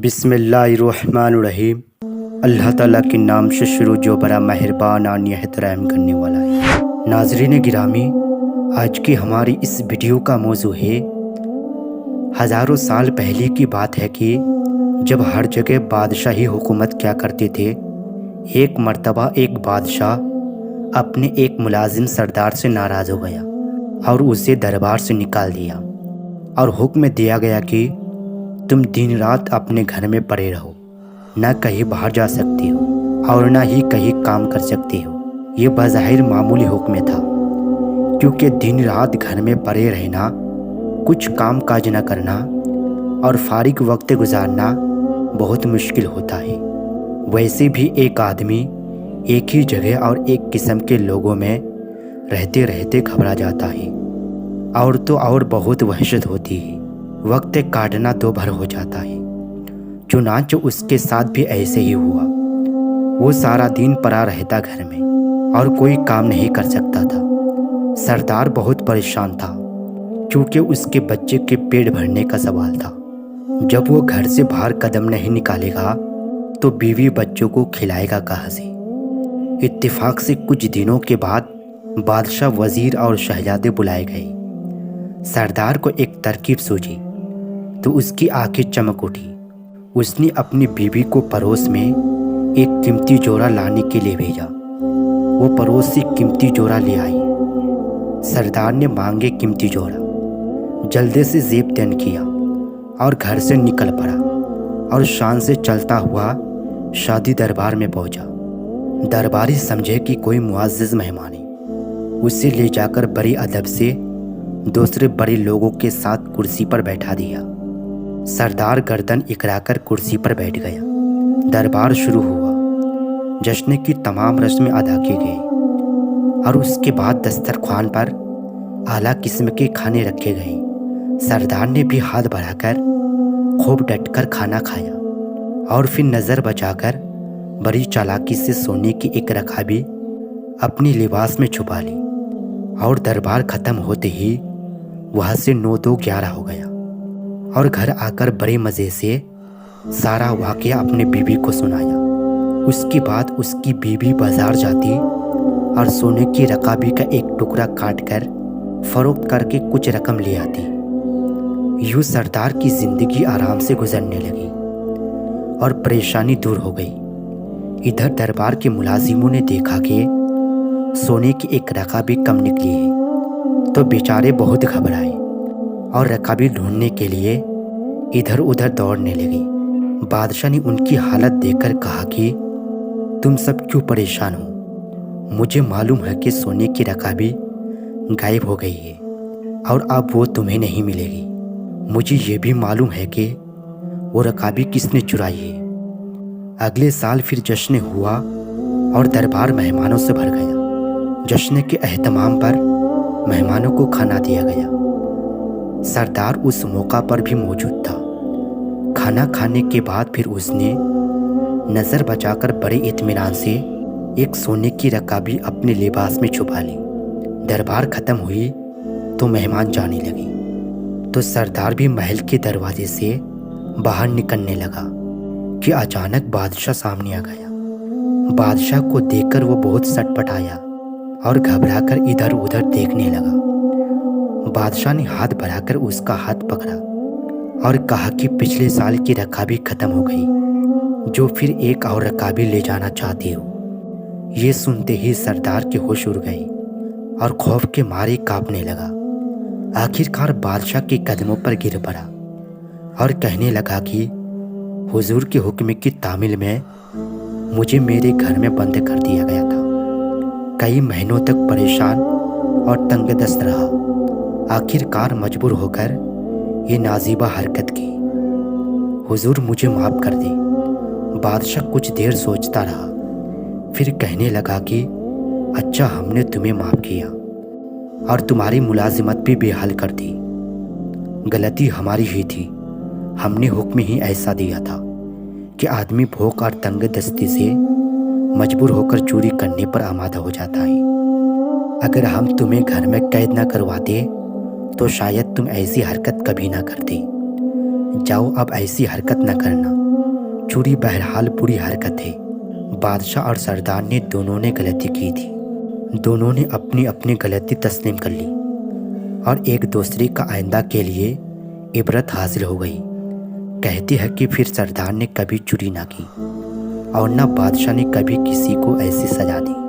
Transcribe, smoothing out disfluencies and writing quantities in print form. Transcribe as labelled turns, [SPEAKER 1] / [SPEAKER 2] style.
[SPEAKER 1] بسم اللہ الرحمن الرحیم۔ اللہ تعالیٰ کے نام سے شروع جو بڑا مہربان اور نہایت رحم کرنے والا ہے۔ ناظرین گرامی، آج کی ہماری اس ویڈیو کا موضوع ہے، ہزاروں سال پہلے کی بات ہے کہ جب ہر جگہ بادشاہی حکومت کیا کرتے تھے، ایک مرتبہ ایک بادشاہ اپنے ایک ملازم سردار سے ناراض ہو گیا اور اسے دربار سے نکال دیا اور حکم دیا گیا کہ تم دن رات اپنے گھر میں پڑے رہو، نہ کہیں باہر جا سکتے ہو اور نہ ہی کہیں کام کر سکتے ہو۔ یہ بظاہر معمولی حکم تھا، کیونکہ دن رات گھر میں پڑے رہنا، کچھ کام کاج نہ کرنا اور فارغ وقت گزارنا بہت مشکل ہوتا ہے۔ ویسے بھی ایک آدمی ایک ہی جگہ اور ایک قسم کے لوگوں میں رہتے رہتے گھبرا جاتا ہے، اور تو اور بہت وحشت ہوتی ہے، وقت کاٹنا دو بھر ہو جاتا ہے۔ چنانچہ اس کے ساتھ بھی ایسے ہی ہوا۔ وہ سارا دن پڑا رہتا گھر میں اور کوئی کام نہیں کر سکتا تھا۔ سردار بہت پریشان تھا، کیونکہ اس کے بچے کے پیٹ بھرنے کا سوال تھا۔ جب وہ گھر سے باہر قدم نہیں نکالے گا تو بیوی بچوں کو کھلائے گا کہاں سے؟ اتفاق سے کچھ دنوں کے بعد بادشاہ، وزیر اور شہزادے بلائے گئے۔ سردار کو ایک ترکیب سوچی تو اس کی آنکھیں چمک اٹھی۔ اس نے اپنی بیوی کو پڑوس میں ایک قیمتی جوڑا لانے کے لیے بھیجا۔ وہ پڑوس سے قیمتی جوڑا لے آئی۔ سردار نے مانگے قیمتی جوڑا، جلدی سے زیب تن کیا اور گھر سے نکل پڑا اور شان سے چلتا ہوا شادی دربار میں پہنچا۔ درباری سمجھے کہ کوئی معزز مہمان ہے، اسے لے جا کر بڑے ادب سے دوسرے بڑے لوگوں کے ساتھ کرسی پر بیٹھا دیا۔ سردار گردن اکڑا کر کرسی پر بیٹھ گیا۔ دربار شروع ہوا۔ جشن کی تمام رسمیں ادا کی گئی اور اس کے بعد دسترخوان پر اعلیٰ قسم کے کھانے رکھے گئے۔ سردار نے بھی ہاتھ بڑھا کر خوب ڈٹ کر کھانا کھایا اور پھر نظر بچا کر بڑی چالاکی سے سونے کی ایک رکابی اپنی لباس میں چھپا لی، اور دربار ختم ہوتے ہی وہاں سے 9-2-11 ہو گیا، اور گھر آ کر بڑے مزے سے سارا واقعہ اپنے بیوی کو سنایا۔ اس کے بعد اس کی بیوی بازار جاتی اور سونے کی رکابی کا ایک ٹکڑا کاٹ کر فروخت کر کے کچھ رقم لے آتی۔ یوں سردار کی زندگی آرام سے گزرنے لگی اور پریشانی دور ہو گئی۔ ادھر دربار کے ملازموں نے دیکھا کہ سونے کی ایک رکابی کم نکلی ہے تو بیچارے بہت گھبرائے اور رکابی ڈھونڈنے کے لیے ادھر ادھر دوڑنے لگے۔ بادشاہ نے ان کی حالت دیکھ کر کہا کہ تم سب کیوں پریشان ہو؟ مجھے معلوم ہے کہ سونے کی رکابی غائب ہو گئی ہے اور اب وہ تمہیں نہیں ملے گی۔ مجھے یہ بھی معلوم ہے کہ وہ رکابی کس نے چرائی ہے۔ اگلے سال پھر جشن ہوا اور دربار مہمانوں سے بھر گیا۔ جشن کے اہتمام پر مہمانوں کو کھانا دیا گیا۔ سردار اس موقع پر بھی موجود تھا۔ کھانا کھانے کے بعد پھر اس نے نظر بچا کر بڑے اطمینان سے ایک سونے کی رکابی اپنے لباس میں چھپا لی۔ دربار ختم ہوئی تو مہمان جانے لگے تو سردار بھی محل کے دروازے سے باہر نکلنے لگا کہ اچانک بادشاہ سامنے آ گیا۔ بادشاہ کو دیکھ کر وہ بہت سٹ پٹایا اور گھبرا کر ادھر ادھر دیکھنے لگا۔ بادشاہ نے ہاتھ بڑھا کر اس کا ہاتھ پکڑا اور کہا کہ پچھلے سال کی رکابی ختم ہو گئی، جو پھر ایک اور رکابی لے جانا چاہتے ہو؟ یہ سنتے ہی سردار کے ہوش اڑ گئے اور خوف کے مارے کانپنے لگا۔ آخرکار بادشاہ کے قدموں پر گر پڑا اور کہنے لگا کہ حضور کے حکم کی تعمیل میں مجھے میرے گھر میں بند کر دیا گیا تھا۔ کئی مہینوں تک پریشان اور تنگ دست رہا، آخرکار مجبور ہو کر یہ نازیبہ حرکت کی۔ حضور مجھے معاف کر دے۔ بادشاہ کچھ دیر سوچتا رہا، پھر کہنے لگا کہ اچھا، ہم نے تمہیں معاف کیا اور تمہاری ملازمت بھی بحال کر دی۔ غلطی ہماری ہی تھی، ہم نے حکم ہی ایسا دیا تھا کہ آدمی بھوک اور تنگ دستی سے مجبور ہو کر چوری کرنے پر آمادہ ہو جاتا ہے۔ اگر ہم تمہیں گھر میں قید نہ کرواتے تو شاید تم ایسی حرکت کبھی نہ کرتے۔ جاؤ، اب ایسی حرکت نہ کرنا۔ چوری بہرحال بری حرکت ہے۔ بادشاہ اور سردار نے دونوں نے غلطی کی تھی۔ دونوں نے اپنی اپنی غلطی تسلیم کر لی اور ایک دوسرے کا آئندہ کے لیے عبرت حاصل ہو گئی۔ کہتی ہے کہ پھر سردار نے کبھی چوری نہ کی اور نہ بادشاہ نے کبھی کسی کو ایسی سزا دی۔